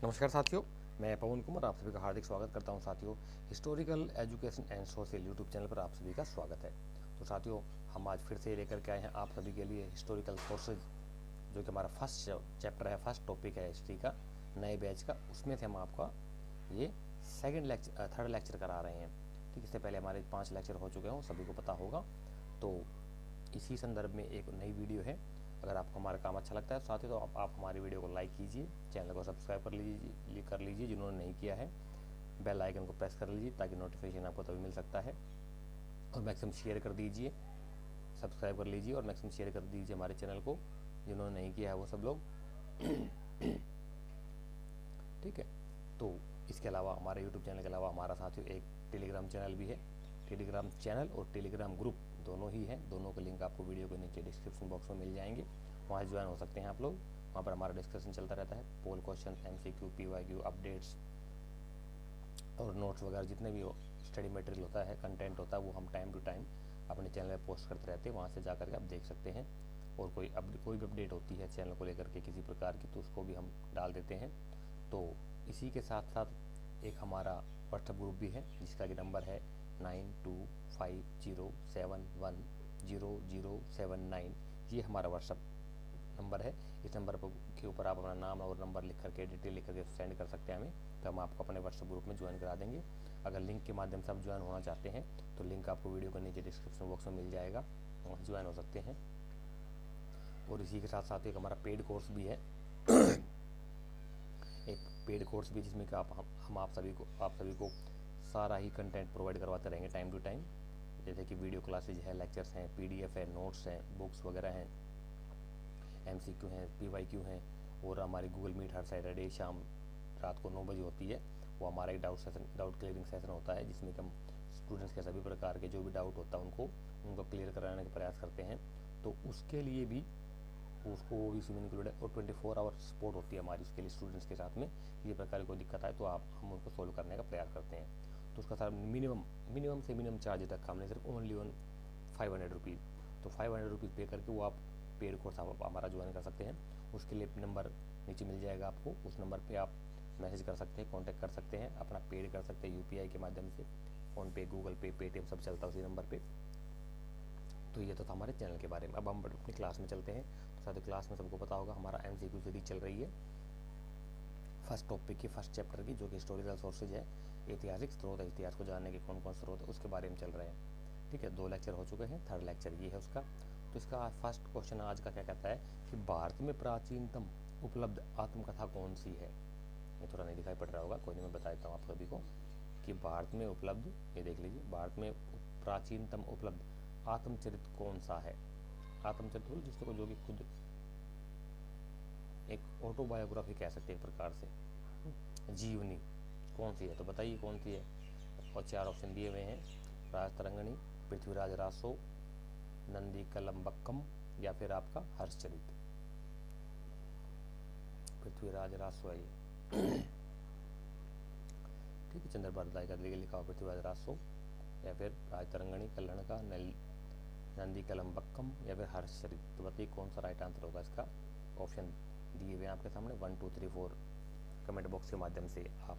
नमस्कार साथियों, मैं पवन कुमार आप सभी का हार्दिक स्वागत करता हूं। साथियों, historical education and social YouTube channel पर आप सभी का स्वागत है। तो साथियों, हम आज फिर से लेकर के आए हैं आप सभी के लिए हिस्टोरिकल सोर्सेज, जो कि हमारा फर्स्ट चैप्टर है, फर्स्ट टॉपिक है हिस्ट्री का नए बैच का। उसमें से हम आपका ये थर्ड लेक्चर करा रहे हैं। ठीक, इससे पहले हमारे 5 लेक्चर हो चुके हों, सभी को पता होगा। तो इसी संदर्भ में एक नई वीडियो है। अगर आपको हमारा काम अच्छा लगता है साथियों, तो आप हमारी वीडियो को लाइक कीजिए, चैनल को सब्सक्राइब कर लीजिए जिन्होंने नहीं किया है। बेल आइकन को प्रेस कर लीजिए ताकि नोटिफिकेशन आपको तभी मिल सकता है। और मैक्सिमम शेयर कर दीजिए, सब्सक्राइब कर लीजिए और मैक्सिमम शेयर कर दीजिए हमारे चैनल को, जिन्होंने नहीं किया है वो सब लोग। ठीक है, तो इसके अलावा हमारे यूट्यूब चैनल के अलावा हमारा साथियों एक टेलीग्राम चैनल भी है। टेलीग्राम चैनल और टेलीग्राम ग्रुप दोनों ही हैं। दोनों के लिंक आपको वीडियो के नीचे डिस्क्रिप्शन बॉक्स में मिल जाएंगे, वहाँ ज्वाइन हो सकते हैं आप लोग। वहाँ पर हमारा डिस्कशन चलता रहता है, पोल क्वेश्चन, MCQ, PYQ, अपडेट्स और नोट्स वगैरह जितने भी स्टडी मटेरियल होता है, कंटेंट होता है, वो हम टाइम टू टाइम अपने चैनल पर पोस्ट करते रहते हैं। वहाँ से जा करके आप देख सकते हैं। और कोई भी अपडेट होती है चैनल को लेकर के किसी प्रकार की, तो उसको भी हम डाल देते हैं। तो इसी के साथ साथ एक हमारा व्हाट्सएप ग्रुप भी है, जिसका कि नंबर है 9250710079। ये हमारा व्हाट्सएप नंबर है। इस नंबर के ऊपर आप अपना नाम और नंबर लिख करके, डिटेल लिख करके सेंड कर सकते हैं हमें, तो हम आपको अपने व्हाट्सएप ग्रुप में ज्वाइन करा देंगे। अगर लिंक के माध्यम से आप ज्वाइन होना चाहते हैं तो लिंक आपको वीडियो के नीचे डिस्क्रिप्शन बॉक्स में मिल जाएगा, वहाँ ज्वाइन हो सकते हैं। और इसी के साथ साथ एक हमारा पेड कोर्स भी है। एक पेड कोर्स भी, जिसमें कि हम आप सभी को सारा ही कंटेंट प्रोवाइड करवाते रहेंगे टाइम टू टाइम। जैसे कि वीडियो क्लासेज है, लेक्चर्स हैं, PDF है, नोट्स हैं, बुक्स वगैरह हैं, MCQ हैं, PYQ हैं। और हमारी गूगल मीट हर सैटरडे शाम रात को 9 बजे होती है। वो हमारा एक डाउट क्लियरिंग सेशन होता है, जिसमें कि हम स्टूडेंट्स के सभी प्रकार के जो भी डाउट होता है उनको क्लियर कराने का प्रयास करते हैं। तो उसके लिए भी उसको वो भी इसमें इंक्लूड है। और 24 आवर सपोर्ट होती है हमारी उसके लिए स्टूडेंट्स के साथ में। ये प्रकार की कोई दिक्कत आए तो हम उनको सोल्व करने का प्रयास करते हैं। तो उसका सारा मिनिमम से मिनिमम चार्ज तक हमने सिर्फ ओनली 500 रुपीज़। तो 500 रुपीज़ पे करके वो आप पेड कोर्स आप हमारा ज्वाइन कर सकते हैं। उसके लिए नंबर नीचे मिल जाएगा आपको, उस नंबर पर आप मैसेज कर सकते हैं, कॉन्टैक्ट कर सकते हैं, अपना पेड कर सकते हैं UPI के माध्यम से। फ़ोनपे, गूगल पे, पेटीएम सब चलता है उसी नंबर पर। तो ये तो था हमारे चैनल के बारे में। अब हम अपनी क्लास में चलते हैं। तो साथ ही क्लास में सबको पता होगा हमारा MCQ सीरीज चल रही है फर्स्ट टॉपिक की, फर्स्ट चैप्टर की, जो कि हिस्टोरिकल सोर्सेज है। ऐतिहासिक स्रोत है, इतिहास को जानने के कौन कौन स्रोत है उसके बारे में चल रहे हैं। ठीक है, 2 लेक्चर हो चुके हैं, थर्ड लेक्चर ये है उसका। तो इसका फर्स्ट क्वेश्चन आज का क्या कहता है कि भारत में प्राचीनतम उपलब्ध आत्मकथा कौन सी है। ये थोड़ा नहीं दिखाई पड़ रहा होगा, कोई नहीं, मैं बता देता हूँ आप सभी को कि भारत में उपलब्ध, ये देख लीजिए, भारत में प्राचीनतम उपलब्ध आत्मचरित्र कौन सा है। आत्मचरित्र जिसको जो कि खुद एक ऑटोबायोग्राफी कह सकते हैं एक प्रकार से, जीवनी कौन सी है, तो बताइए कौन सी है। और 4 ऑप्शन दिए हुए हैं, राजतरंगिणी, पृथ्वीराज रासो, नंदी कलम्बक्कम, या फिर आपका हर्षचरित। पृथ्वीराज रासो है ये। ठीक है, चंद्र भारद्वाज का लिखा हुआ पृथ्वीराज रासो, या फिर राजतरंगिणी, कल्हण, नंदी कलम्बक्कम, या फिर हर्षचरित। तो बताइए कौन सा राइट आंसर होगा इसका। ऑप्शन दिए हुए आपके सामने 1 2 3 4 कमेंट बॉक्स के माध्यम से आप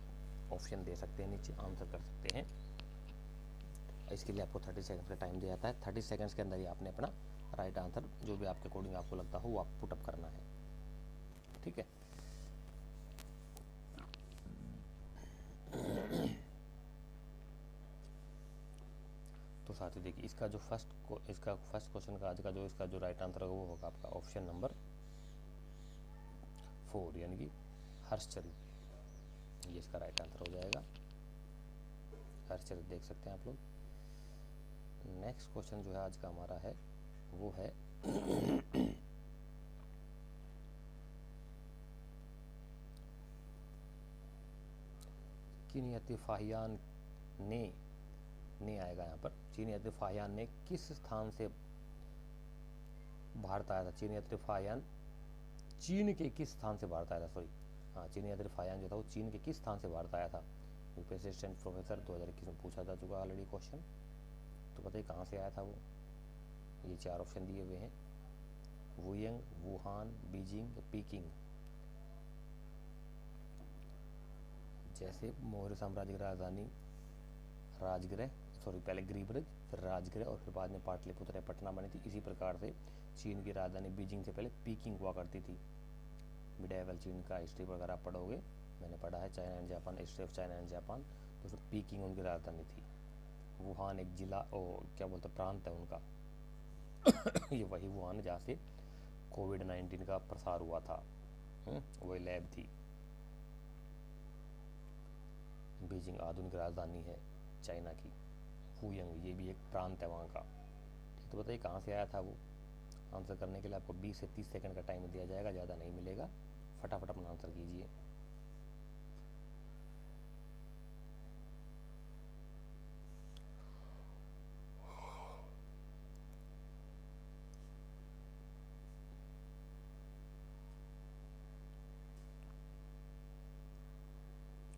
ऑप्शन दे सकते हैं, नीचे आंसर कर सकते हैं। इसके लिए आपको 30 सेकंड्स का टाइम दिया जाता है। 30 सेकंड्स के अंदर ही आपने अपना राइट आंसर, जो भी आपके अकॉर्डिंग आपको लगता हो, वो आप पुटअप करना है। ठीक है, तो साथ ही देखिए इसका फर्स्ट क्वेश्चन का आज का इसका जो राइट आंसर होगा वो होगा आपका ऑप्शन नंबर 4, यानी कि हर्षचरित। ये इसका राइट आंसर हो जाएगा, हर्षचरित देख सकते हैं आप लोग। नेक्स्ट क्वेश्चन जो है आज का हमारा है वो है चीनी यात्री फाहियान ने आएगा यहाँ पर। चीनी यात्री फाहियान ने किस स्थान से भारत आया था। चीनी यात्री फाहियान चीन के किस स्थान से भारत आया था, सॉरी, हाँ, चीनी यात्री फाहियान जो था वो चीन के किस स्थान से भारत आया था। यूपीएससी असिस्टेंट प्रोफेसर 2021 में पूछा जा चुका ऑलरेडी क्वेश्चन। तो बताइए कहाँ से आया था वो। ये 4 ऑप्शन दिए हुए हैं, वुयंग, वुहान, बीजिंग, पीकिंग। जैसे मौर्य साम्राज्य की राजधानी राजगृह, पहले गिरिब्रज, फिर राजगृह और फिर बाद में पाटलिपुत्र या पटना बनी थी। इसी प्रकार से चीन की राजधानी बीजिंग से पहले पीकिंग हुआ करती थी। मिडाइवल चीन का हिस्ट्री वगैरह आप पढ़ोगे, मैंने पढ़ा है China and Japan, history of China and Japan, तो उसमें पीकिंग उनकी राजधानी थी। वुहान एक जिला क्या बोलते प्रांत है उनका ये वही वुहान है जहाँ से कोविड-19 का प्रसार हुआ था। वही लैब थी। बीजिंग आधुनिक राजधानी है चाइना की। फुयंग ये भी एक प्रांत है वहाँ का। ठीक, तो बताइए कहाँ से आया था वो। आंसर करने के लिए आपको 20 से 30 सेकंड का टाइम दिया जाएगा, ज़्यादा नहीं मिलेगा। फटाफट अपना आंसर कीजिए।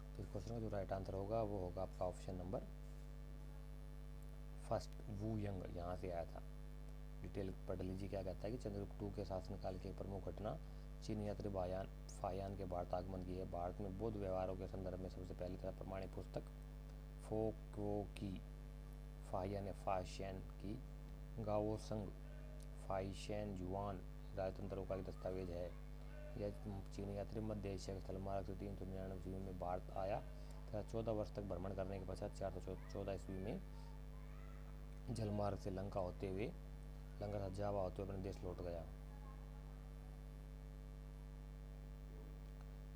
तो इस क्वेश्चन का जो राइट आंसर होगा वो होगा आपका ऑप्शन नंबर फर्स्ट, वुयंग यहाँ से आया था। डिटेल पढ़ लीजिए क्या कहता है कि चंद्रगुप्त II के शासनकाल की एक प्रमुख घटना चीन यात्री फायान के भारत आगमन की है। भारत में बौद्ध व्यवहारों के संदर्भ में सबसे पहली तरह प्रमाणित पुस्तक फोक्रो की फायान या फाशियन की गाओसंग फाइशेन जुआन राजतंत्रों का एक दस्तावेज है। यह चीनी यात्री मध्य एशिया के स्थलमार्ग से 399 ईस्वी में भारत आया तथा 14 वर्ष तक भ्रमण करने के पश्चात 414 ईस्वी में जलमार्ग से लंका जावा होते हुए अपने देश लौट गया।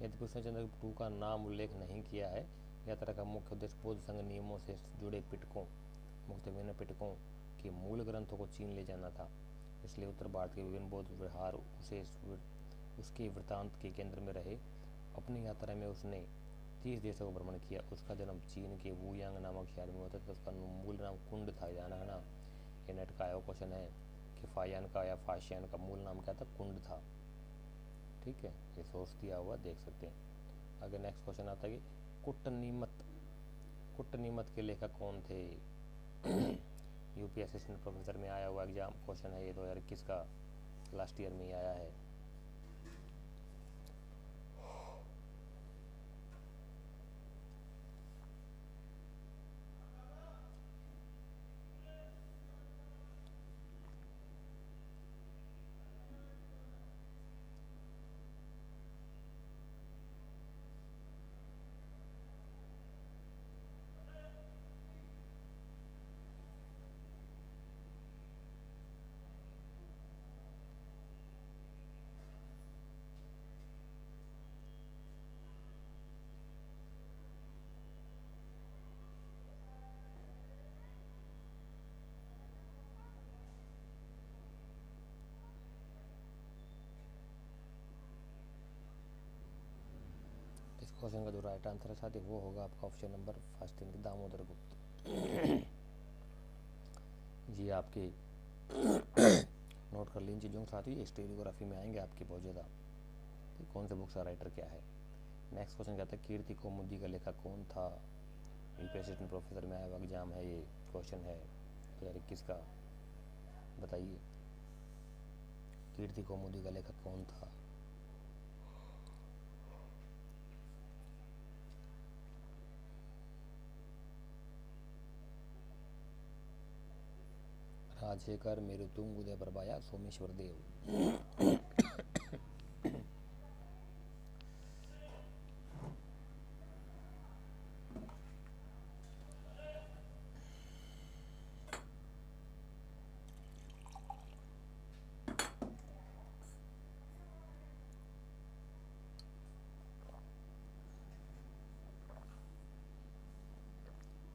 यदि कृष्ण चंद्रगुप्त II का नाम उल्लेख नहीं किया है, यात्रा का मुख्य उद्देश्य बौद्ध संघ नियमों से जुड़े विभिन्न पिटकों के मूल ग्रंथों को चीन ले जाना था। इसलिए उत्तर भारत के विभिन्न बौद्ध विहार उसके वृत्तांत के केंद्र में रहे। अपनी यात्रा में उसने 30 देशों का भ्रमण किया। उसका जन्म चीन के वुयांग नामक शहर में हुआ था। उसका मूल नाम कुंड था। जाना है ना, ये नेट का आया क्वेश्चन है कि फायान का या फाशियान का मूल नाम क्या था, कुंड था। ठीक है, ये सोर्स दिया हुआ देख सकते हैं। आगे नेक्स्ट क्वेश्चन आता है कि कुट्टनीमत के लेखक कौन थे। यूपी असिस्टेंट प्रोफेसर में आया हुआ एग्जाम क्वेश्चन है ये, 2021 का लास्ट ईयर में ही आया है। क्वेश्चन का जो राइट आंसर है साथी वो होगा आपका ऑप्शन नंबर फर्स्ट, यानी दामोदर गुप्त। जी आपके नोट कर लीजिए चीज़ों के साथ ही हिस्टोरियोग्राफी में आएंगे आपके बहुत ज़्यादा। कौन से बुक का राइटर क्या है। नेक्स्ट क्वेश्चन कहता है कीर्ति कौमुदी का लेखक कौन था। यूपी असिस्टेंट प्रोफेसर में आया हुआ एग्जाम है, ये क्वेश्चन है 2021 का। बताइए कीर्ति कौमुदी का लेखक कौन था। राजशेखर, मेरुतुंग, उदय प्रभाया, सोमेश्वर देव।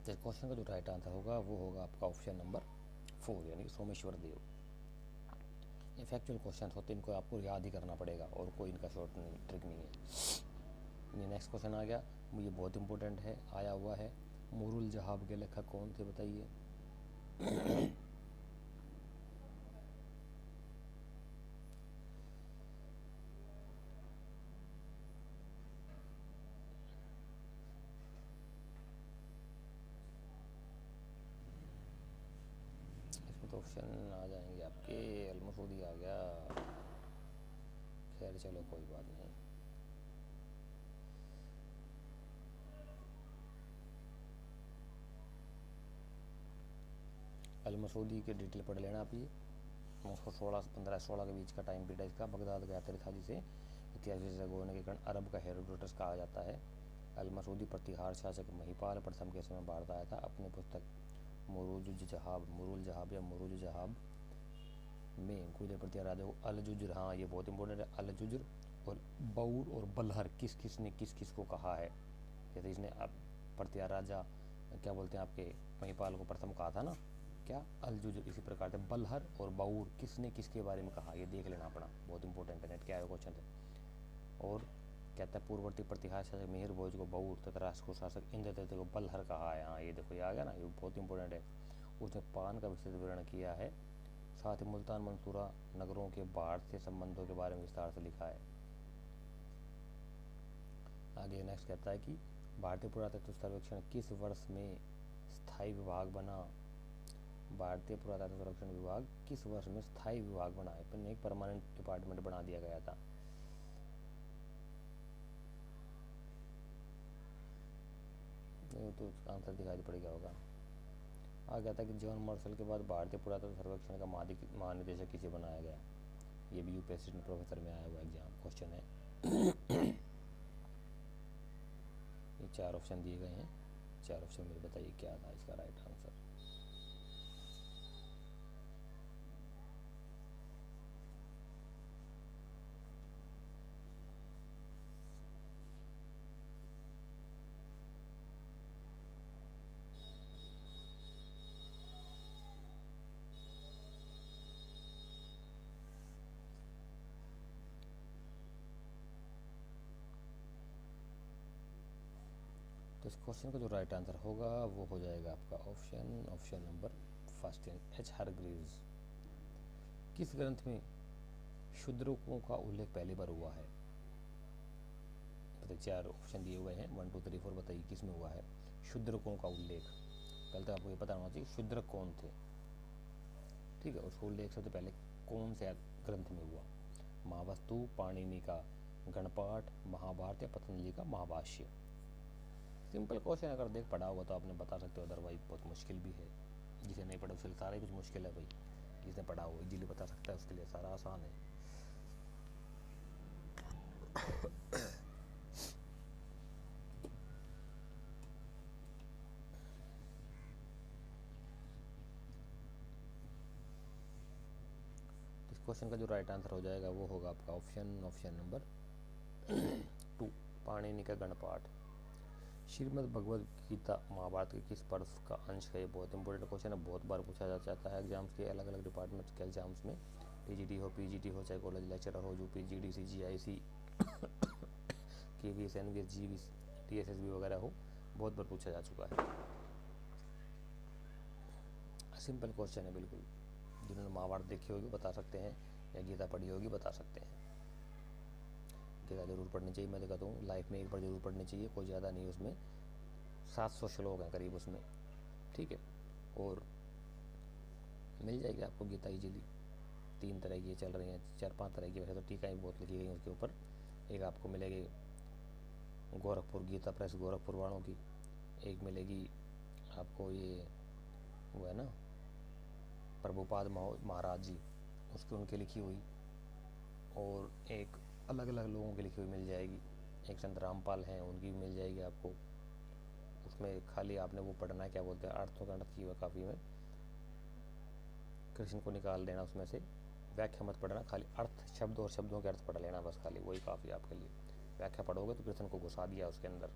इस क्वेश्चन का जो राइट आंसर होगा वो होगा आपका ऑप्शन नंबर 4, यानी सोमेश्वर देव। ये फैक्चुअल क्वेश्चन होते हैं, इनको आपको याद ही करना पड़ेगा और कोई इनका शॉर्ट ट्रिक नहीं है। ये नेक्स्ट क्वेश्चन आ गया, ये बहुत इंपॉर्टेंट है, आया हुआ है। मुरुल जहाब के लेखक कौन थे बताइए। इसमें तो ऑप्शन आ जाएंगे आपके, अलमसूदी आ गया। खैर चलो कोई बात नहीं। अल मसूदी के डिटेल पढ़ लेना आप ये। 916 के बीच का टाइम पीरियड है इसका। बगदाद गया था जिसे इतिहास विशेषज्ञ होने के कारण अरब का हेरोडोटस कहा जाता है। अल मसूदी प्रतिहार शासक महिपाल प्रथम के समय भारत आया था। अपनी पुस्तक मुरुल जहाब या मुरुल जहाब में गुजर प्रतिहार राजा को अल जुजर, हाँ ये बहुत इंपॉर्टेंट है, अल जुजर और बऊर और बलहर किस किस ने किस किस को कहा है। जैसे इसने अब प्रतिहार राजा क्या बोलते हैं आपके महिपाल को प्रथम कहा था ना, क्या अल जुजर, इसी प्रकार से बलहर और बऊर किसने किसके बारे में कहा, ये देख लेना अपना, बहुत इंपॉर्टेंट है, नेट के आए क्वेश्चन है। और कहता है पूर्ववर्ती प्रतिहार शासक मिहिर भोज को बऊर तथा राष्ट्र शासक इंद्रदत्त को बलहर कहा है। हाँ ये देखो ये आ गया ना, ये बहुत इंपॉर्टेंट है। उसने पान का विस्तृत विवरण किया है। साथ ही मुल्तान मंसूरा नगरों के बाढ़ से संबंधों के बारे में विस्तार से लिखा है। आगे नेक्स्ट कहता है कि भारतीय पुरातत्व सर्वेक्षण किस वर्ष में स्थायी विभाग बना। भारतीय पुरातत्व सर्वेक्षण विभाग किस वर्ष में स्थायी विभाग बना है, एक परमानेंट डिपार्टमेंट बना दिया गया था। तो आंसर दिखाई पड़ गया होगा। आ गया था कि जॉन मार्शल के बाद भारतीय पुरातत्व सर्वेक्षण का महानिदेशक किसे बनाया गया। ये भी यूपीएससी प्रोफेसर में आया हुआ एग्जाम क्वेश्चन है। ये 4 ऑप्शन दिए गए हैं, 4 ऑप्शन में बताइए क्या था इसका राइट आंसर। तो इस क्वेश्चन का जो राइट आंसर होगा वो हो जाएगा आपका option number first, H Hargreaves. किस ग्रंथ में शूद्रकों का उल्लेख पहली बार हुआ है। तो 4 ऑप्शन दिए हुए हैं, 1 2 3 4, बताइए किस में हुआ है शूद्रकों का उल्लेख। पहले तो आपको ये पता होना चाहिए शूद्रक कौन थे, ठीक है। उसका उल्लेख सबसे पहले कौन से ग्रंथ में हुआ। महावस्तु, पाणिनि का गणपाठ, महाभारत या पतंजलि का महाभाष्य। सिंपल क्वेश्चन, अगर देख पढ़ा होगा तो आपने बता सकते हो, अदरवाइज बहुत मुश्किल भी है। जिसे नहीं पढ़ा उसके लिए सारा ही कुछ मुश्किल है भाई, जिसने पढ़ा हो इजीली बता सकता है, उसके लिए सारा आसान है। इस क्वेश्चन का जो राइट आंसर हो जाएगा वो होगा आपका ऑप्शन नंबर 2, पाणिनि का गणपाठ। श्रीमद् भगवद गीता महाभारत के किस पर्व का अंश है। ये बहुत इंपॉर्टेंट क्वेश्चन है, बहुत बार पूछा जा जाता है एग्जाम्स के अलग अलग डिपार्टमेंट्स के एग्जाम्स में। टीजीटी हो, पीजीटी हो, चाहे कॉलेज लेक्चरर हो, UP GDC, GIC, KVS, NVS, GVS, TSSB वगैरह हो, बहुत बार पूछा जा चुका है। सिंपल क्वेश्चन है बिल्कुल, जिन्होंने महाभारत देखी होगी बता सकते हैं, या गीता पढ़ी होगी बता सकते हैं। गीता जरूर पढ़नी चाहिए, मैं तो कहता हूँ लाइफ में एक बार जरूर पढ़नी चाहिए, कोई ज़्यादा नहीं उसमें, 700 श्लोक हैं करीब उसमें, ठीक है। और मिल जाएगी आपको गीता इजीली। 3 तरह की चल रही हैं, 4-5 तरह की, वैसे तो टीकाएं बहुत लिखी गई हैं उसके ऊपर। एक आपको मिलेगी गोरखपुर गीता प्रेस गोरखपुर वालों की, एक मिलेगी आपको ये वो है ना प्रभुपाद महाराज जी, उसकी उनकी लिखी हुई, और एक अलग अलग लोगों की लिखी हुई मिल जाएगी। एक संत रामपाल हैं, उनकी भी मिल जाएगी आपको। उसमें खाली आपने वो पढ़ना है, क्या बोलते हैं, अर्थों का अर्थ की हुआ काफ़ी में कृष्ण को निकाल देना उसमें से, व्याख्या मत पढ़ना, खाली अर्थ, शब्द और शब्दों के अर्थ पढ़ लेना बस, खाली वही काफ़ी आपके लिए। व्याख्या पढ़ोगे तो कृष्ण को घुसा दिया उसके अंदर,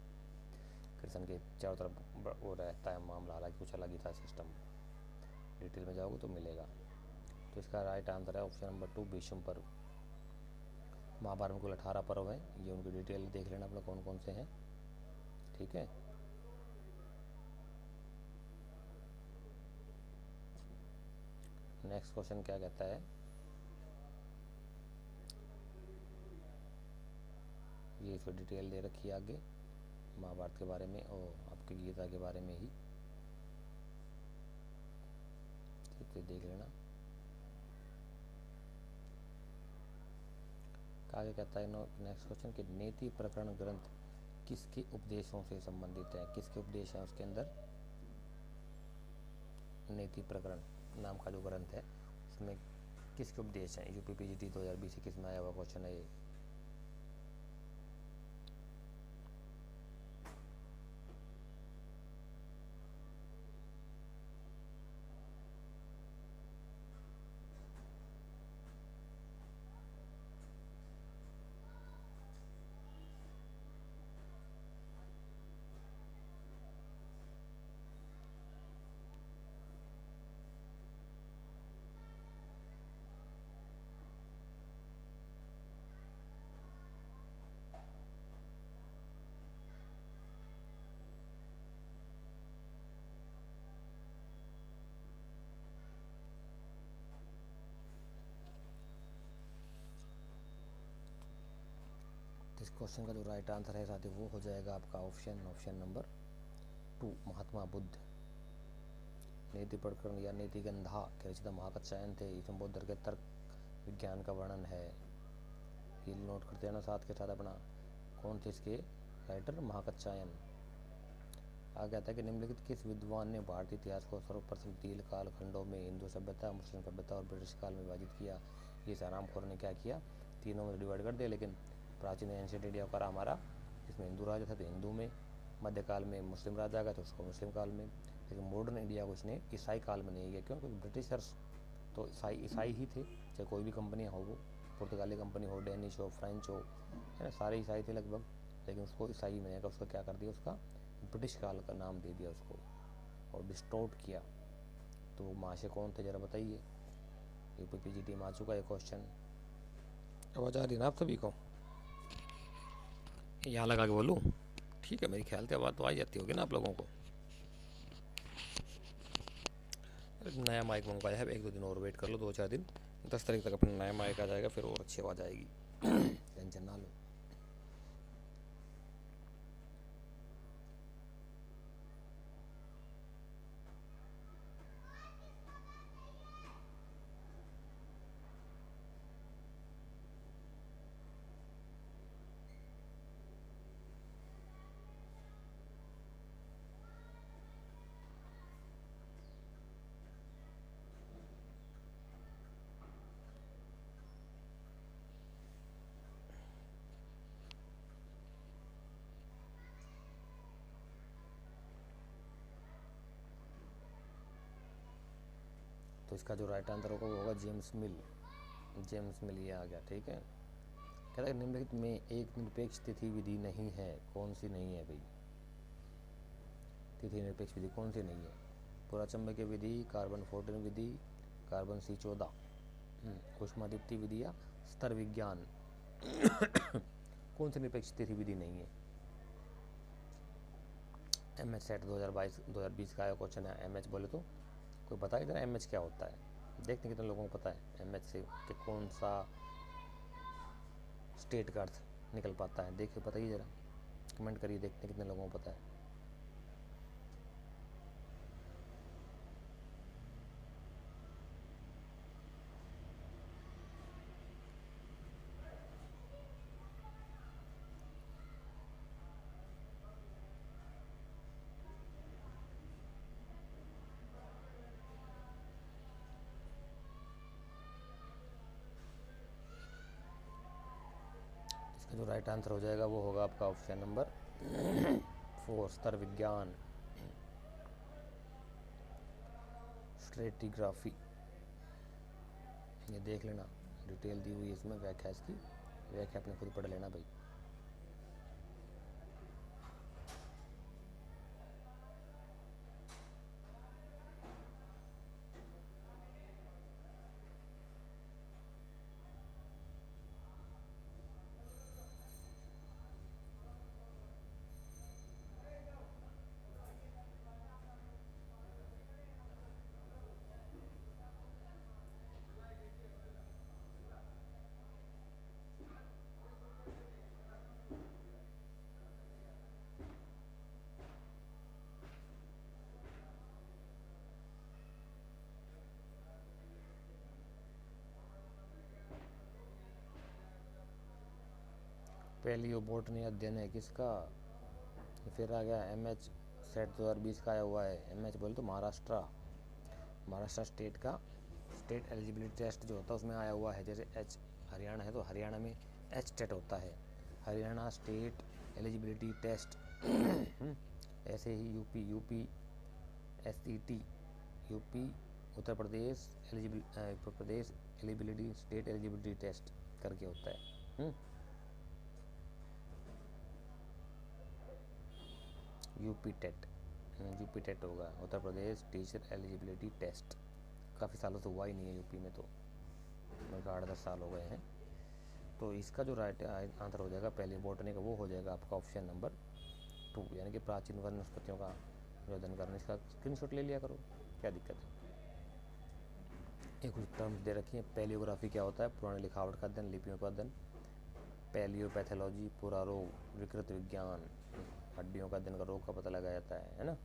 कृष्ण के चारों तरफ वो रहता है मामला, हालांकि कुछ अलग ही था सिस्टम, डिटेल में जाओगे तो मिलेगा। तो इसका राइट आंसर है ऑप्शन नंबर 2, भीष्म पर्व। महाभारत में कुल 18 पर्व हैं, ये उनकी डिटेल देख लेना अपना कौन कौन से हैं, ठीक है। नेक्स्ट क्वेश्चन क्या कहता है, ये इसको डिटेल दे रखी है आगे महाभारत के बारे में और आपके गीता के बारे में ही, ठीक है, देख लेना। आगे कहता है नेक्स्ट क्वेश्चन कि नीति प्रकरण ग्रंथ किसके उपदेशों से संबंधित है। किसके उपदेश हैं उसके अंदर, नीति प्रकरण, नाम का जो ग्रंथ है उसमें किसके उपदेश हैं? यूपी पीजीटी 2020-21 में आया हुआ क्वेश्चन है ये। इस क्वेश्चन का जो राइट आंसर है साथी वो हो जाएगा आपका ऑप्शन नंबर 2, महात्मा बुद्ध। नीति प्रकरण या नीति गंधा के रचयिता महाकात्यायन थे। इसमें बौद्ध के तर्क विज्ञान का वर्णन है। ये नोट करते हैं ना साथ के साथ अपना। कौन थे इसके राइटर? महाकात्यायन। आगे आता है कि निम्नलिखित किस विद्वान ने भारतीय इतिहास को सर्वप्रथम 3 कालखंडों में हिंदू सभ्यता, मुस्लिम सभ्यता और ब्रिटिश काल में विभाजित किया? ये हरामखोर ने क्या किया? तीनों में डिवाइड कर दिया। लेकिन प्राचीन एंशिएंट इंडिया का हमारा इसमें हिंदू राजा था तो हिंदू में, मध्यकाल में मुस्लिम राजा का तो उसको मुस्लिम काल में, लेकिन मॉडर्न इंडिया को इसने ईसाई काल में नहीं किया। क्यों? क्योंकि ब्रिटिशर्स तो ईसाई ही थे, चाहे कोई भी कंपनी हो, वो पुर्तगाली कंपनी हो, डेनिश हो, फ्रेंच हो, है ना, सारे ईसाई थे लगभग। लेकिन उसको ईसाई में उसको क्या कर दिया? उसका ब्रिटिश काल का नाम दे दिया उसको और डिस्टोर्ट किया। तो वो महाशय कौन थे ज़रा बताइए? यूपी पीजीटी में आ चुका है क्वेश्चन। आवाज़ आ रही है ना आप सभी को? यहाँ लगा के बोलूँ? ठीक है, मेरी ख्याल से आवाज़ तो आ जाती होगी ना आप लोगों को। नया माइक मंगवाया है, 1-2 दिन और वेट कर लो, 2-4 दिन, 10 तारीख तक अपना नया माइक आ जाएगा, फिर और अच्छी आवाज़ आएगी। टेंशन ना लो। तो इसका जो राइट आंसर होगा वो होगा जेम्स मिल। जेम्स मिल ये आ गया। ठीक है, कहता है निम्नलिखित में एक निरपेक्ष तिथि विधि नहीं है। कौन सी नहीं है भाई? तिथि निरपेक्ष विधि कौन सी नहीं है? पुराचंबकीय विधि, कार्बन 14 विधि, कार्बन C14, ऊष्मादीप्ति विधि या स्तर विज्ञान। कौन सी निरपेक्ष तिथि विधि नहीं है? MH सेट 2020 का आया क्वेश्चन है। MH बोले तो कोई बता इधर MH क्या होता है? देखते कितने लोगों को पता है MH से कि कौन सा स्टेट का अर्थ निकल पाता है। देखिए बताइए ज़रा, कमेंट करिए, देखते कितने लोगों को पता है। इसका जो राइट आंसर हो जाएगा वो होगा आपका ऑप्शन नंबर 4, स्तर विज्ञान, स्ट्रेटिग्राफी। ये देख लेना, डिटेल दी हुई है इसमें, व्याख्या इसकी, व्याख्या अपने खुद पढ़ लेना भाई। पैलियो बोटनी अध्ययन है किसका? फिर आ गया MH सेट 2020 का आया हुआ है। MH बोले तो महाराष्ट्र, महाराष्ट्र स्टेट का स्टेट एलिजिबिलिटी टेस्ट जो होता है उसमें आया हुआ है, जैसे एच हरियाणा है तो हरियाणा में एच टेट होता है, हरियाणा स्टेट एलिजिबिलिटी टेस्ट। ऐसे ही UP SET, UP Uttar Pradesh eligibility state eligibility test करके होता है। यूपी टेट होगा, Uttar Pradesh teacher eligibility test. काफ़ी सालों से हुआ ही नहीं है यूपी में, तो मेरे 8-10 साल हो गए हैं। तो इसका जो राइट आंसर हो जाएगा पहले बॉटनी का, वो हो जाएगा आपका ऑप्शन नंबर 2, यानी कि प्राचीन वनस्पतियों का अध्ययन करना। इसका स्क्रीनशॉट ले लिया करो, क्या दिक्कत है। एक कुछ टर्म्स दे रखी है। पैलियोग्राफी क्या होता है? पुरानी लिखावट का अध्ययन, लिपियों का अध्ययन। पैलियोपैथोलॉजी पुरारोग विकृत विज्ञान, हड्डियों का अध्ययन का रोग का पता लगाया जाता है ना।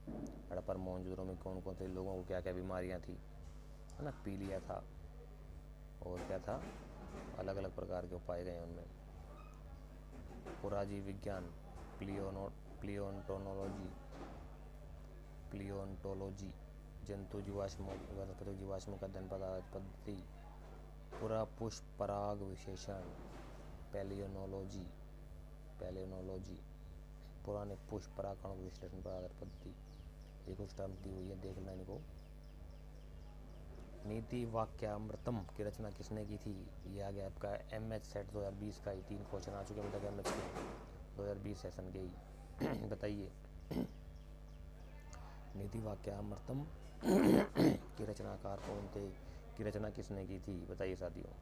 हड़प्पा मोहनजोदड़ो में कौन कौन से लोगों को क्या क्या बीमारियां थी, है ना। पीलिया था और क्या था, अलग अलग प्रकार के उपाय गए उनमें। पुराजीव विज्ञान प्लियोन्टोलॉजी जंतु जीवाश्मों वनस्पति जीवाश्मों का अध्ययन पद्धति। पुरा पुष्प पराग विशेषण पैलियोनोलॉजी पुराने पुष्प परागकणों के विश्लेषण पर आधारित पद्धति। ये कुछ टर्म दी हुई है, देख लेना इनको। नीति वाक्यामृतम की रचना किसने की थी? ये आ गया आपका MH सेट 2020 का। ही 3 क्वेश्चन आ चुके हैं अभी तक MH के 2020 सेशन के ही। बताइए नीति वाक्यामृतम की रचनाकार कौन थे, की रचना किसने की थी? बताइए साथियों।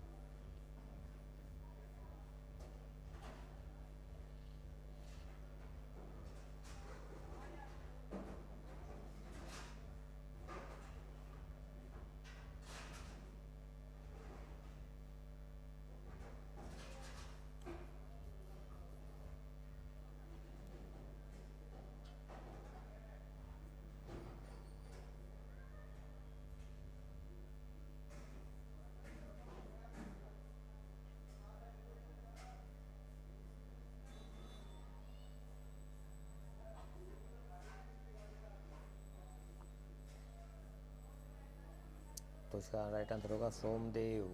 तो इसका राइट आंसर होगा सोमदेव।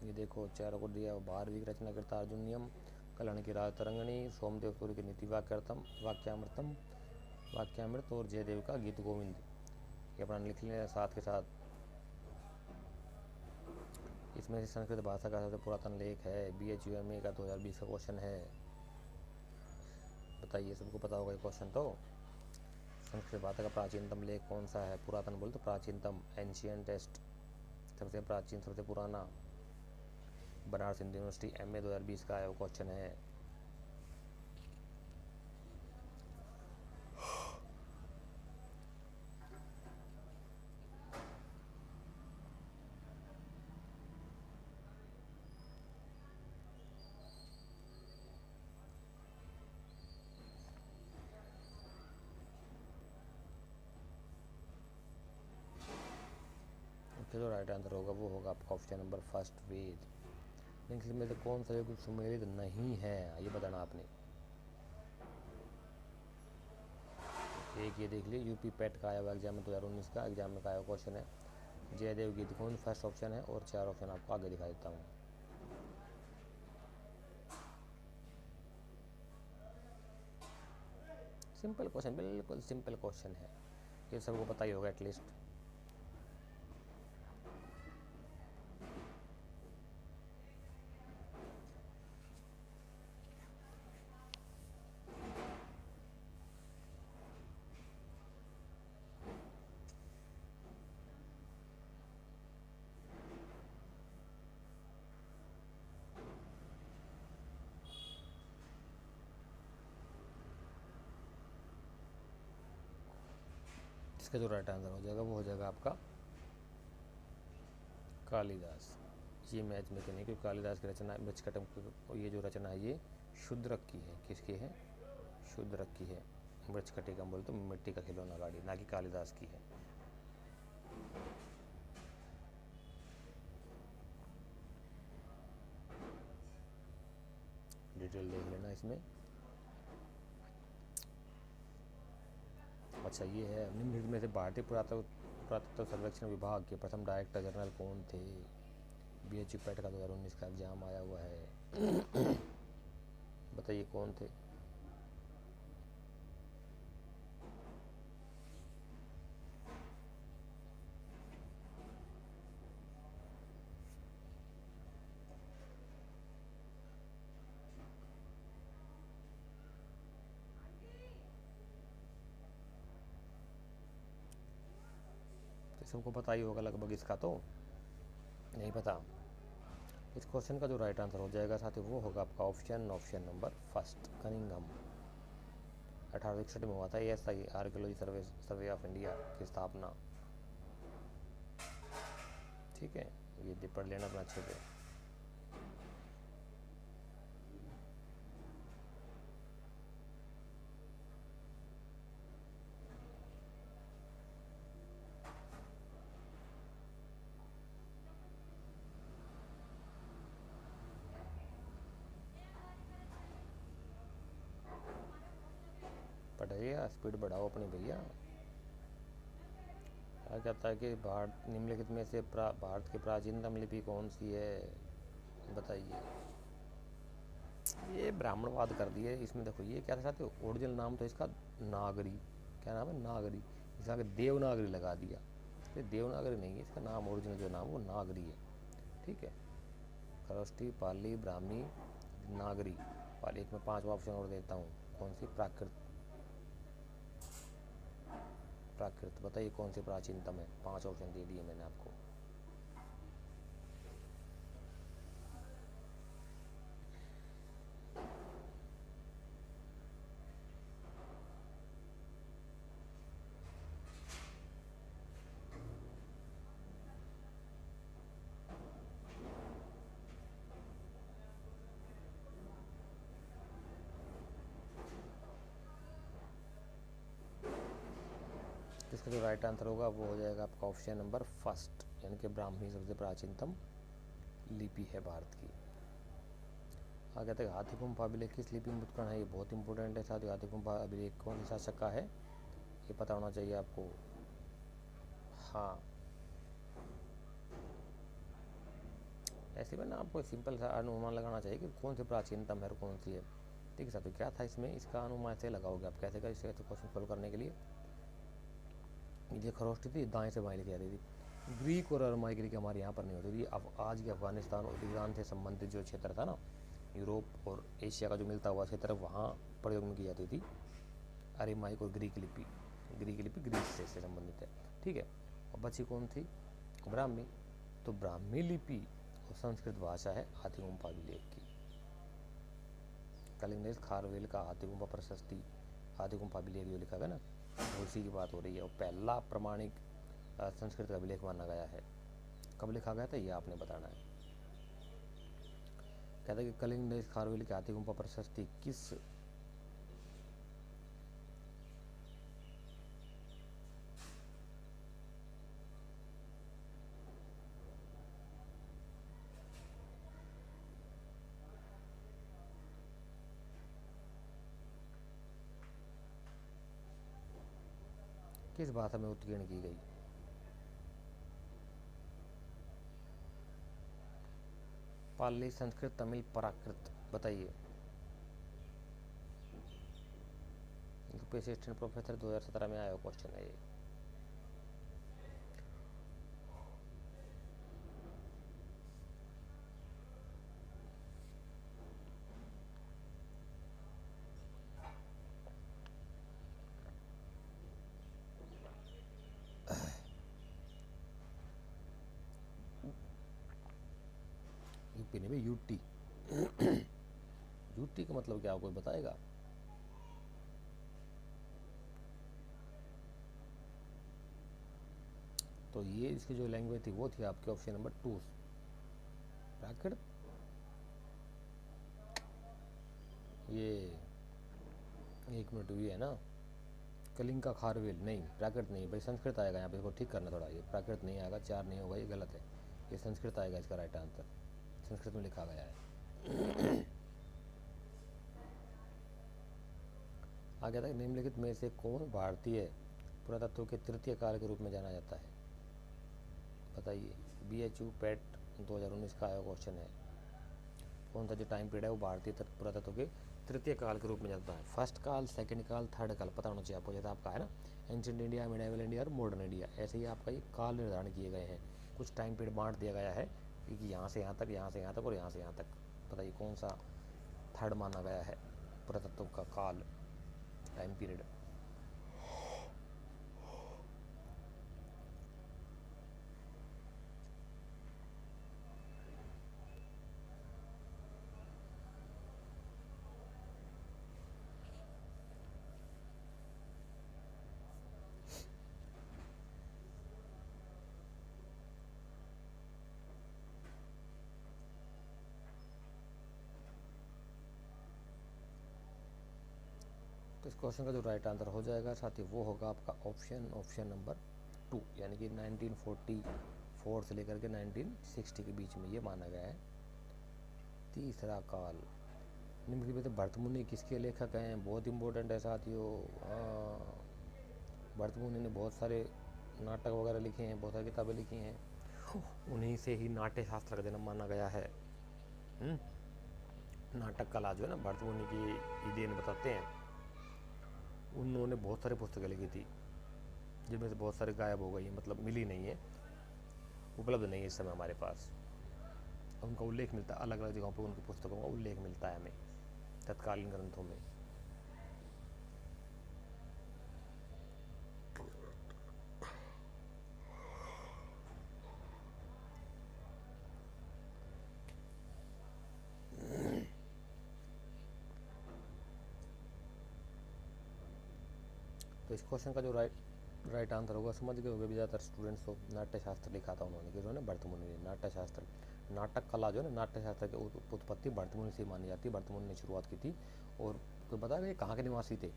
ये देखो चारों को दिया। भारवी की रचना करता अर्जुन नियम, कल्याण की राज तरंगणी, सोमदेव सूर्य की नीति वाक्यामृत और जयदेव का गीत गोविंद। ये अपना लिख लिया साथ के साथ। इसमें से संस्कृत भाषा का सबसे पुरातन लेख है, BHUMA का 2020 का क्वेश्चन है। बताइए, सबको पता होगा ये क्वेश्चन। तो संस्कृत भाषा का प्राचीनतम लेख कौन सा है? पुरातन बोल तो प्राचीनतम, एंशियंटेस्ट, सबसे प्राचीन सबसे पुराना। बनारस हिंदू यूनिवर्सिटी MA 2020 का है वो क्वेश्चन है। जो राइट आंसर होगा वो होगा आपका ऑप्शन नंबर फर्स्ट, वेद। लेकिन में से कौन सा कुछ सुमेलित नहीं है, ये बताना आपने। एक ये देख लीजिए, यूपी पेट का आया हुआ एग्जाम में 2019 का एग्जाम में का आया क्वेश्चन है। जयदेव गीत कौन फर्स्ट ऑप्शन है, और 4 ऑप्शन आपको आगे दिखा देता हूँ। सिंपल क्वेश्चन, बिल्कुल सिंपल क्वेश्चन है, ये सबको पता ही होगा एटलीस्ट। इसका जो राइट आंसर हो जाएगा वो हो जाएगा आपका कालिदास। ये मैच में तो नहीं, क्योंकि कालिदास की रचना मृच्छकटिकम, ये जो रचना है ये शूद्रक की है। किसकी है? शूद्रक की है। मृच्छकटिकम बोले तो मिट्टी का खिलौना गाड़ी, ना कि कालिदास की है। डिटेल देख लेना इसमें। अच्छा ये है, निम्नलिखित में से भारतीय पुरातत्व पुरातत्व सर्वेक्षण विभाग के प्रथम डायरेक्टर जनरल कौन थे? BHU पैट का 2019 का एग्जाम आया हुआ है। बताइए कौन थे? सबको पता ही होगा लगभग, इसका तो नहीं पता। इस क्वेश्चन का जो राइट आंसर हो जाएगा साथी वो होगा आपका ऑप्शन नंबर फर्स्ट, कनिंघम। 1861 में हुआ था ASI archaeology survey of India की स्थापना। ठीक है, ये पढ़ लेना अपना अच्छे से। पढ़िए, स्पीड बढ़ाओ अपनी भैया। क्या कहता है कि भारत निम्नलिखित में से भारत की प्राचीनतम लिपि कौन सी है? बताइए। ये ब्राह्मणवाद कर दिए इसमें। देखो ये क्या चाहते हो, ओरिजिनल नाम तो इसका नागरी, क्या नाम है, नागरी। इसका आगे देवनागरी लगा दिया। ये देवनागरी नहीं है, इसका नाम ओरिजिनल जो नाम वो नागरी है। ठीक है, खरोष्टी, पाली, ब्राह्मी, नागरी। पाली एक में 5वां ऑप्शन और देता हूँ, कौन सी? प्राकृत। प्राकृत बताइए कौन सी प्राचीनतम है? 5 ऑप्शन दे दिए मैंने आपको। इसका जो राइट आंसर होगा वो हो जाएगा आपका ऑप्शन नंबर फर्स्ट, यानी कि ब्राह्मी सबसे प्राचीनतम लिपि है भारत की। आगे तक हाथी गुम्फा अभिलेख किस लिपि में उत्पन्न है? ये बहुत इंपॉर्टेंट है साथियों। हाथी गुम्फा अभिलेख कौन से शासक का है, ये पता होना चाहिए आपको। हाँ, ऐसे में ना आपको सिंपल सा अनुमान लगाना चाहिए कि कौन सी प्राचीनतम है और कौन सी है। ठीक है साथियों, क्या था इसमें, इसका अनुमान ऐसे लगाओगे आप। कैसे कर इसे क्वेश्चन सॉल्व करने के लिए, ये खरोष्टी थी, दाएं से बाएं लिखी जाती थी। ग्रीक और अरमाई की हमारे यहाँ पर नहीं होती थी। अब आज के अफगानिस्तान और ईरान से संबंधित जो क्षेत्र था ना, यूरोप और एशिया का जो मिलता हुआ क्षेत्र, वहाँ प्रयोग में की जाती थी अरेमाइक और ग्रीक लिपि। ग्रीक लिपि ग्रीस से संबंधित है। ठीक है, और बची कौन थी? ब्राह्मी। तो ब्राह्मी लिपि और संस्कृत भाषा है हाथी गुम्फा अभिलेख की। कलिंगेश खारवेल का हाथी गुम्फा प्रशस्ति, हाथी गुम्फा अभिलेख जो लिखा गया ना, उसी की बात हो रही है। और पहला प्रमाणिक संस्कृत का अभिलेख माना गया है। कब लिखा गया था ये आपने बताना है। कहता है कि कलिंग देश खारवेल की हाथी गुम्फा प्रशस्ति किस भाषा में उत्कीर्ण की गई? पाली, संस्कृत, तमिल, प्राकृत। बताइए। यूपी असिस्टेंट प्रोफेसर 2017 में आया क्वेश्चन है ये। यूपी नहीं भाई, यूटी। यूटी का मतलब क्या कोई बताएगा? तो ये इसकी जो लैंग्वेज थी वो थी आपके ऑप्शन नंबर 2 प्राकृत। ये 1 मिनट हुई है ना, कलिंग का खारवेल नहीं, प्राकृत नहीं भाई, संस्कृत आएगा यहाँ पे। इसको ठीक करना थोड़ा, ये प्राकृत नहीं आएगा, 4 नहीं होगा, ये गलत है। ये संस्कृत आएगा इसका राइट आंसर, संस्कृत में लिखा गया है। आगे तक निम्नलिखित में से कौन भारतीय पुरातत्व के तृतीय काल के रूप में जाना जाता है? बताइए, BHU पैट 2019 का आया क्वेश्चन है। कौन सा जो टाइम पीरियड है वो भारतीय पुरातत्व के तृतीय काल के रूप में जाता है? फर्स्ट काल, सेकंड काल, थर्ड काल पता होना चाहिए आपको। जैसा आपका है ना एंशिएंट इंडिया, मिडाइवल इंडिया और मॉडर्न इंडिया, ऐसे ही आपका ये काल निर्धारण किए गए हैं। कुछ टाइम पीरियड बांट दिया गया है कि यहाँ से यहाँ तक, यहाँ से यहाँ तक और यहाँ से यहाँ तक। बताइए कौन सा थर्ड माना गया है पुरातत्व का काल, टाइम पीरियड? तो इस क्वेश्चन का जो राइट आंसर हो जाएगा साथी वो होगा आपका ऑप्शन नंबर 2, यानी कि 1944 से लेकर के 1960 के बीच में ये माना गया है तीसरा काल। निम्नलिखित में से भरत मुनि किसके लेखक हैं? बहुत इंपॉर्टेंट है साथियों। भरत मुनि ने बहुत सारे नाटक वगैरह लिखे हैं, बहुत सारी किताबें लिखी हैं, उन्हीं से ही नाट्य शास्त्र का जन्म माना गया है। नाटक कला जो है ना भरत मुनि की देन बताते हैं। उन्होंने बहुत सारी पुस्तकें लिखी थी जिनमें से बहुत सारे गायब हो गई हैं, मतलब मिली नहीं है, उपलब्ध नहीं है इस समय हमारे पास। उनका उल्लेख मिलता है अलग अलग जगहों पर, उनकी पुस्तकों का उल्लेख मिलता है हमें तत्कालीन ग्रंथों में। तो इस क्वेश्चन का जो राइट आंसर होगा, समझ गए होंगे ज़्यादातर स्टूडेंट्स को, नाट्य शास्त्र लिखा था उन्होंने, किन्होंने? भरत मुनि ने। नाट्य शास्त्र, नाटक कला जो है ना, नाट्य शास्त्र की उत्पत्ति भरत मुनि से मानी जाती है। भरत मुनि ने शुरुआत की थी। और तो बता ये कहाँ के निवासी थे,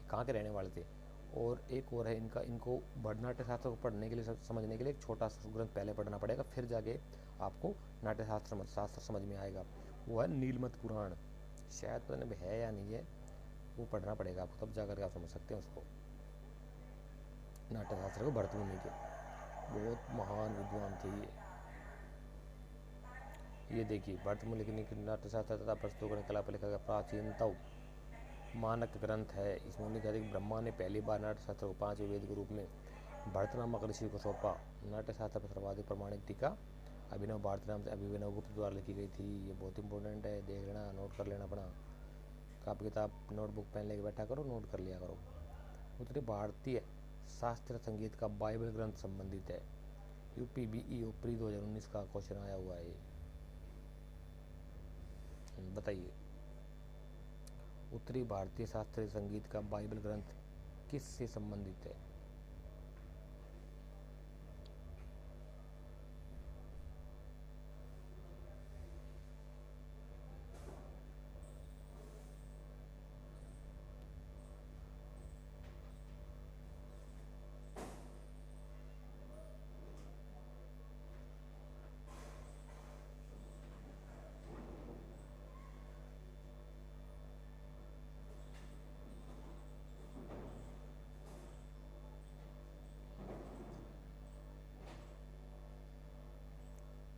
कहाँ के रहने वाले थे। और एक और है इनका, इनको नाट्य शास्त्र को पढ़ने के लिए, समझने के लिए एक छोटा सा ग्रंथ पहले पढ़ना पड़ेगा, फिर जाके आपको नाट्य शास्त्र समझ में आएगा। वो है नीलमत पुराण, शायद पता नहीं है या नहीं है, वो पढ़ना पड़ेगा आपको, तब जाकर के आप समझ सकते हैं उसको, नाट्य शास्त्र को। भरत मुनि के बहुत महान विद्वान थे ये देखिए भरत मुनि के नाट्य शास्त्र तथा प्रस्तुत कला पर लिखा गया प्राचीनतम मानक ग्रंथ है। इसमें उन्होंने कहा कि ब्रह्मा ने पहली बार नाट्य शास्त्र को 5 वेद के रूप में भरत नामक ऋषि को सौंपा। नाट्य शास्त्र पर सर्वाधिक प्रमाणिक टीका अभिनव भारती नाम से अभिनव गुप्त द्वारा लिखी गई थी। ये बहुत इंपॉर्टेंट है, देख लेना, नोट कर लेना अपना, कापी किताब नोटबुक पेन लेके बैठा करो, नोट कर लिया करो। उत्तरी भारतीय शास्त्रीय संगीत का बाइबल ग्रंथ संबंधित है। UPBE प्री 2019 का क्वेश्चन आया हुआ है। बताइए उत्तरी भारतीय शास्त्रीय संगीत का बाइबल ग्रंथ किस से संबंधित है?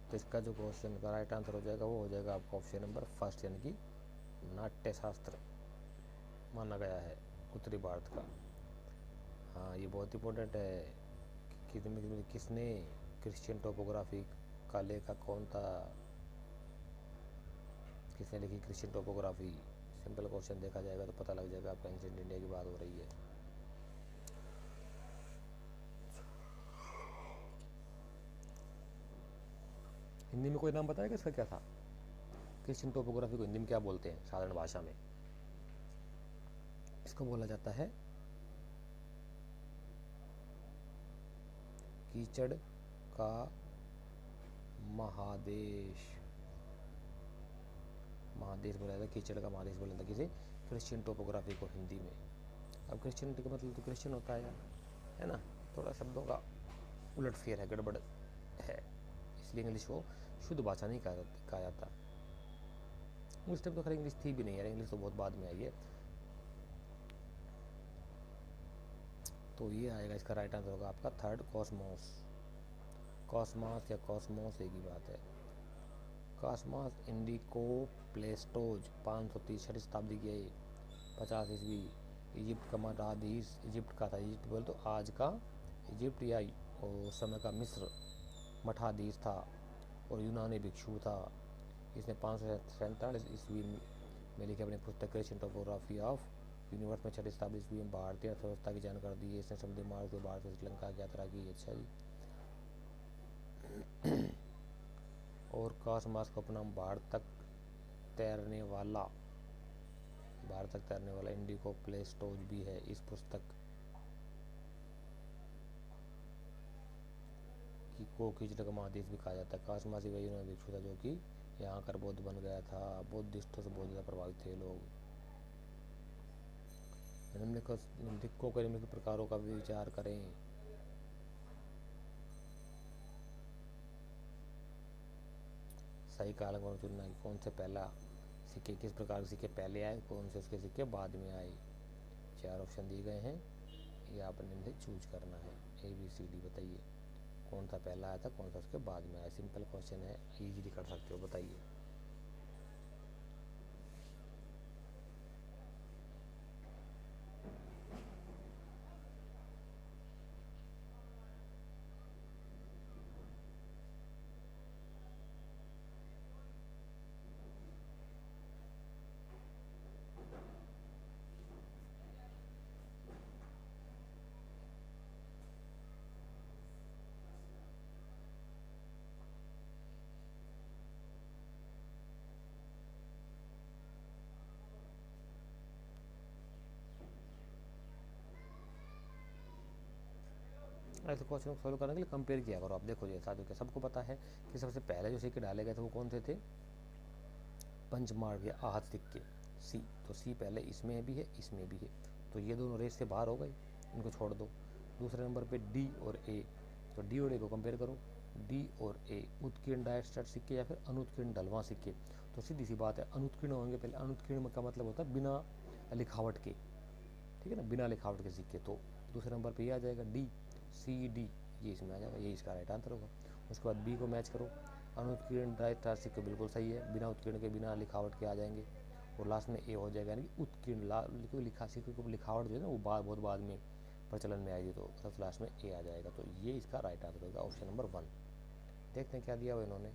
तो इसका जो क्वेश्चन का राइट आंसर हो जाएगा वो हो जाएगा आपका ऑप्शन नंबर फर्स्ट, यानी कि नाट्य शास्त्र माना गया है उत्तरी भारत का। हाँ ये बहुत इंपॉर्टेंट है कि किसने क्रिश्चियन टोपोग्राफी का लेखक कौन था, किसने लिखी क्रिश्चियन टोपोग्राफी? सिंपल क्वेश्चन देखा जाएगा तो पता लग जाएगा आपका एंशिएंट इंडिया की बात हो रही है। हिंदी में कोई नाम बताएगा इसका क्या था? क्रिश्चियन टोपोग्राफी को हिंदी में क्या बोलते हैं साधारण भाषा में? इसको बोला जाता है कीचड़ का महादेश। महादेश बोला जाता है, कीचड़ का महादेश बोला जाता है किसी क्रिश्चियन टोपोग्राफी को हिंदी में। अब क्रिश्चियनिटी का मतलब तो क्रिश्चियन होता है ना, थोड़ा शब्दों का उलट फेर है, गड़बड़ है, इसलिए इंग्लिश को शुद्ध भाषा नहीं कहा जाता। उस टाइम तो खैर इंग्लिश थी भी नहीं यार, इंग्लिश तो बहुत बाद में आई है। तो ये आएगा, इसका राइट आंसर होगा आपका थर्ड, कॉस्मोस। कॉस्मास या कॉस्मोस एक ही बात है। कॉस्मास इंडिको प्लेस्टोज 530 शताब्दी की है ये, 50 ईस्वी। इजिप्ट का मठाधीश इजिप्ट का था, इजिप्ट बोल तो आज का इजिप्ट या उस समय का मिस्र मठाधीश था और यूनानी भिक्षु था। इसने 547 ईस्वी में लिखी अपनी पुस्तक क्रिएशन टोपोग्राफी ऑफ यूनिवर्स में 6वीं शताब्दी ईस्वी में भारतीय अर्थव्यवस्था की जानकारी दी है। इसने समुद्री मार्ग से भारत से श्रीलंका की यात्रा की। अच्छा जी। और कॉस्मास को अपना तैरने वाला भारत तक तैरने वाला इंडिको प्लेस्टोज भी है इस पुस्तक को कीचड़ का महादेश भी कहा जाता है। कॉस्मास वही यूनानी भिक्षु था जो कि यहाँ आकर बौद्ध बन गया था। बौद्धिस्टों से बहुत ज़्यादा प्रभावित थे लोग। निम्नलिखित के निम्नलिखित प्रकारों का भी विचार करें। सही काल को चुनना कि कौन से पहला सिक्के, किस प्रकार के सिक्के पहले आए, कौन से उसके सिक्के बाद में आए। 4 ऑप्शन दिए गए हैं, ये आपने इनसे चूज करना है। ABCD बताइए कौन सा पहला आया था, कौन सा उसके बाद में आया। सिंपल क्वेश्चन है, इजीली कर सकते हो, बताइए। ऐसे क्वेश्चन को सॉल्व करने के लिए कंपेयर किया करो। आप देखो जैसा जो कि सबको पता है कि सबसे पहले जो सिक्के डाले गए थे वो कौन से थे, पंचमार्ग या आहत सिक्के, सी। तो सी पहले इसमें भी है, इसमें भी है, तो ये दोनों रेस से बाहर हो गए, इनको छोड़ दो। दूसरे नंबर पे डी और ए, तो डी और ए को कंपेयर करो। डी और ए उत्कीर्ण डायस्टेट सिक्के या फिर अनुत्कीर्ण ढलवां सिक्के। तो सीधी सी बात है, अनुत्कीर्ण होंगे पहले। अनुत्कीर्ण का मतलब होता है बिना लिखावट के, ठीक है ना, बिना लिखावट के सिक्के। तो दूसरे नंबर पे ये आ जाएगा डी, सी डी, ये इसमें आ जाएगा, ये इसका राइट आंसर होगा। उसके बाद बी को मैच करो, अनुत्कीर्ण डायस्टेट सिक्के बिल्कुल सही है, बिना उत्कीर्ण के बिना लिखावट के आ जाएंगे। और लास्ट में ए हो जाएगा, यानी कि उत्कीर्ण लिखा सिक्के को लिखावट जो है ना वो बहुत बाद में प्रचलन में आएगी, तो सबसे लास्ट में ए आ जाएगा। तो ये इसका राइट आंसर होगा, ऑप्शन नंबर 1। देखते हैं क्या दिया हुआ इन्होंने।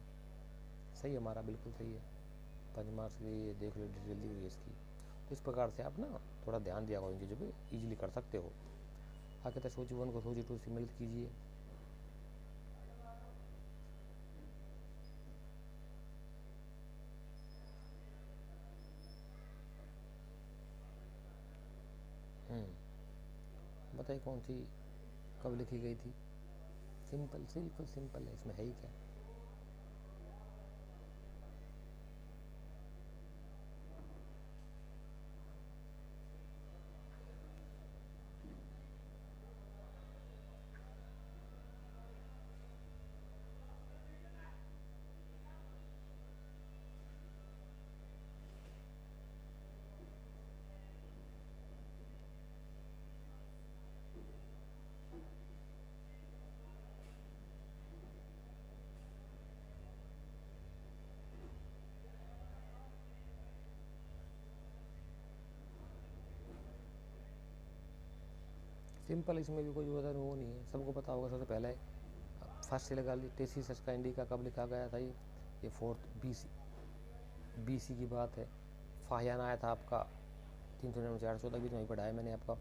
सही है, हमारा बिल्कुल सही है। 5 मार्क्स की देख लो डिटेल दी हुई है इसकी। तो इस प्रकार से आप ना थोड़ा ध्यान दिया करो इन चीज़ों पे, ईजिली कर सकते हो। आगे तक सोची 1 को सोची 2 से मिल कीजिए। बताइए कौन सी कब लिखी गई थी। सिंपल, बिल्कुल सिंपल है, इसमें है ही क्या। सिंपल, इसमें भी कोई ज़्यादा वो नहीं है, सबको पता होगा। सबसे पहले फर्स्ट से लगा ली, टेसीसस का इंडिका कब लिखा गया था, ये 4th BC की बात है। फाहियान आया था आपका 314 बीच में पढ़ाया मैंने आपका।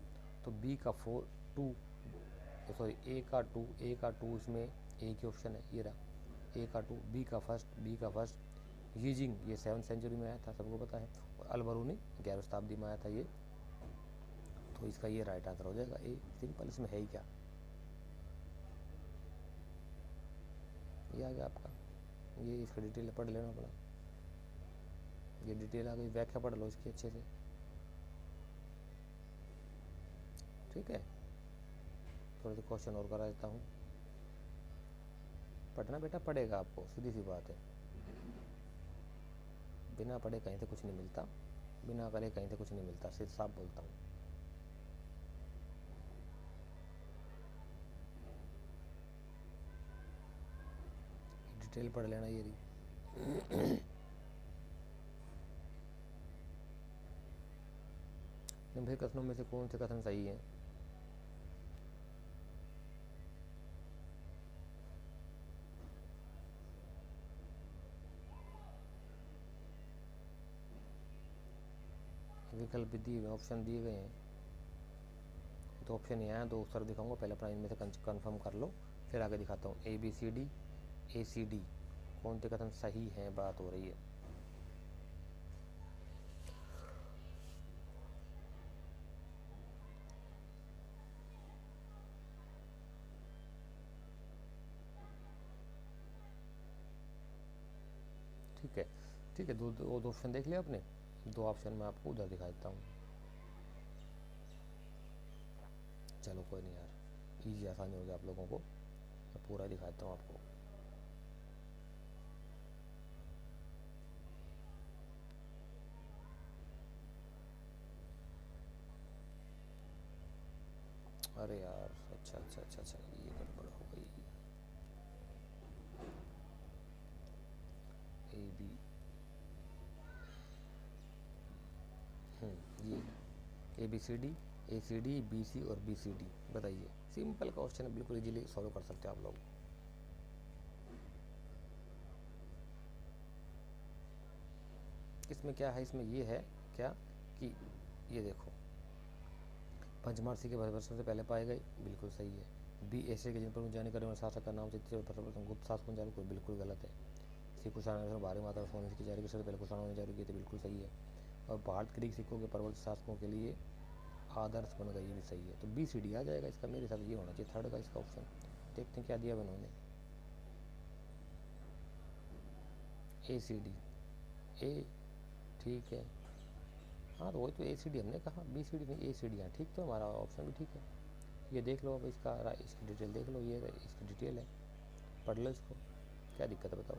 तो बी का 2, ए का 2 इसमें ए की ऑप्शन है, ये रहा ए का 2। बी का फर्स्ट यीजिंग, ये 7th सेंचुरी में आया था, सबको पता है। और अलबरूनी 11वीं शताब्दी में आया था ये। तो इसका ये राइट आंसर हो जाएगा ए। सिंपल, इसमें है ही क्या, ये आ गया आपका। ये इसका डिटेल पढ़ लेना अपना, ये डिटेल आ गई, व्याख्या पढ़ लो इसकी अच्छे से, ठीक है। थोड़े से क्वेश्चन और करा देता हूँ। पढ़ना बेटा पड़ेगा आपको, सीधी सी बात है। बिना पढ़े कहीं से कुछ नहीं मिलता, बिना करे कहीं से कुछ नहीं मिलता, सिर्फ साफ बोलता हूँ। डिटेल पढ़ लेना ये रही। निम्नलिखित कथनों में से कौन से कथन सही है? विकल्प दिए हुए, ऑप्शन दिए गए हैं, तो ऑप्शन यहाँ दो उत्तर दिखाऊंगा, पहले अपना इनमें से कंफर्म कर लो, फिर आगे दिखाता हूँ। ABCD ACD कौन से कथन सही है बात हो रही है। ठीक है, ठीक है, दो ऑप्शन देख लिया आपने, दो ऑप्शन मैं आपको उधर दिखा देता हूँ। चलो कोई नहीं यार, ईजी आसानी हो गया आप लोगों को, मैं पूरा दिखा देता हूँ आपको। अरे यार, अच्छा अच्छा अच्छा अच्छा, ये गड़बड़ हो गई। AB ये ABCD ACD BC और BCD, बताइए। सिंपल क्वेश्चन है, बिल्कुल इजीली सॉल्व कर सकते हैं आप लोग। इसमें क्या है, इसमें ये है क्या कि ये देखो, पंचमार्सी के वर्षों से पहले पाए गए, बिल्कुल सही है। बी एशिया के जिन पर जाने करें शासक का नाम चित्र गुप्त शासक चालू को, बिल्कुल गलत है। सी कुषाण भारी मात्रा में सोने की जारी की पहले कुषाणों ने जारी की थी, बिल्कुल सही है। और भारत ग्रीक सिक्कों के प्रवर्त शासकों के लिए आदर्श बन गई, भी सही है। तो BCD आ जाएगा इसका, मेरे हिसाब से ये होना चाहिए थर्ड का इसका ऑप्शन। देखते हैं क्या दिया उन्होंने। ACD ए, ठीक है, हाँ तो वही तो ACD हमने कहा, BCD नहीं ACD, हाँ ठीक, तो हमारा ऑप्शन भी ठीक है। ये देख लो, अब इसकी डिटेल देख लो, ये इसकी डिटेल है, पढ़ लो इसको, क्या दिक्कत है बताओ।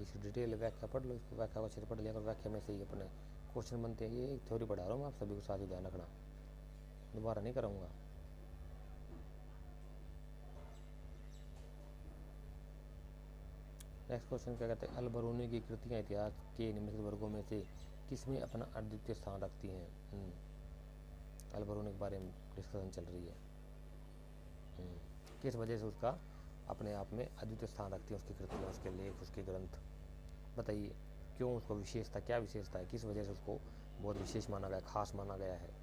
इसकी डिटेल व्याख्या पढ़ लो, इसको व्याख्या को अच्छे से पढ़ लिया कर, व्याख्या में से ही अपने क्वेश्चन बनते हैं। ये थ्योरी पढ़ा रहा हूँ मैं आप सभी को, साथ ही ध्यान रखना, दोबारा नहीं कराऊंगा। नेक्स्ट क्वेश्चन क्या कहते हैं, अल बरूनी की कृतियाँ इतिहास के निम्नलिखित वर्गों में से किसमें अपना अद्वितीय स्थान रखती हैं? अल बरूनी के बारे में डिस्कशन चल रही है। किस वजह से उसका अपने आप में अद्वितीय स्थान रखती है उसकी कृतियाँ, उसके लेख, उसके ग्रंथ, बताइए क्यों उसको विशेषता, क्या विशेषता है, किस वजह से उसको बहुत विशेष माना गया, खास माना गया है।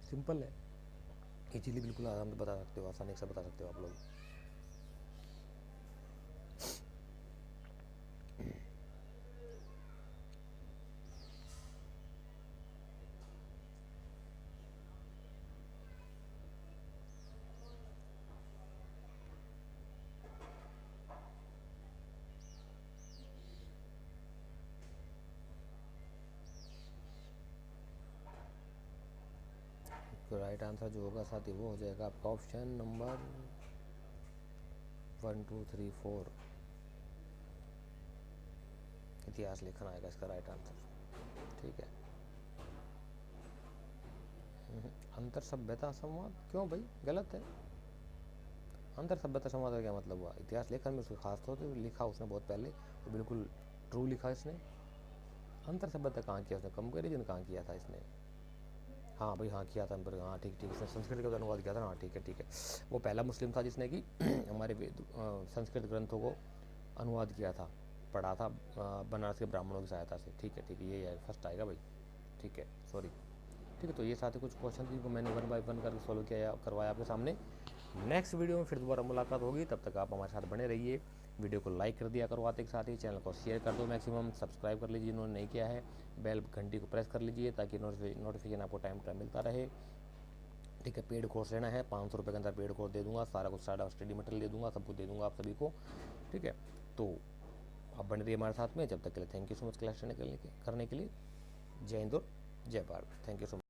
सिंपल है, इजीली बिल्कुल आराम से बता सकते हो, आसानी से बता सकते हो आप लोग। तो राइट आंसर जो होगा साथी वो हो जाएगा आपका ऑप्शन नंबर 1 2 3 4, इतिहास लेखन आएगा इसका राइट आंसर। ठीक है, अंतर सभ्यता संवाद, क्यों भाई गलत है। अंतर सभ्यता संवाद का क्या मतलब हुआ, इतिहास लेखन में उसके खास तौर पर लिखा उसने बहुत पहले, तो बिल्कुल ट्रू लिखा इसने। अंतर सभ्यता कहाँ किया उसने, कंपेरिजन कहाँ किया था इसने। हाँ भाई, हाँ किया था, हाँ ठीक ठीक, इसने संस्कृत का अनुवाद किया था, हाँ ठीक है ठीक है। वो पहला मुस्लिम था जिसने कि हमारे संस्कृत ग्रंथों को अनुवाद किया था, पढ़ा था बनारस के ब्राह्मणों की सहायता से। ठीक है ठीक है, ये फर्स्ट आएगा भाई, ठीक है सॉरी। ठीक है, तो ये साथ ही कुछ क्वेश्चन जिनको मैंने 1 बाय 1 करके सॉल्व किया करवाया आपके सामने। नेक्स्ट वीडियो में फिर दोबारा मुलाकात होगी, तब तक आप हमारे साथ बने रहिए। वीडियो को लाइक कर दिया करो आते के साथ ही, चैनल को शेयर कर दो मैक्सिमम, सब्सक्राइब कर लीजिए जिन्होंने नहीं किया है, बेल घंटी को प्रेस कर लीजिए ताकि नोटिफिकेशन आपको टाइम टू टाइम मिलता रहे। ठीक है, पेड कोर्स लेना है, 500 रुपये के अंदर पेड कोर्स दे दूंगा, सारा कुछ सारा स्टडी मटेरियल दे दूंगा, सब कुछ दे दूंगा आप सभी को। ठीक है, तो आप बने रहिए हमारे साथ में, जब तक के लिए thank you so much class करने के लिए। जय हिंद और जय Bharat, thank you so much.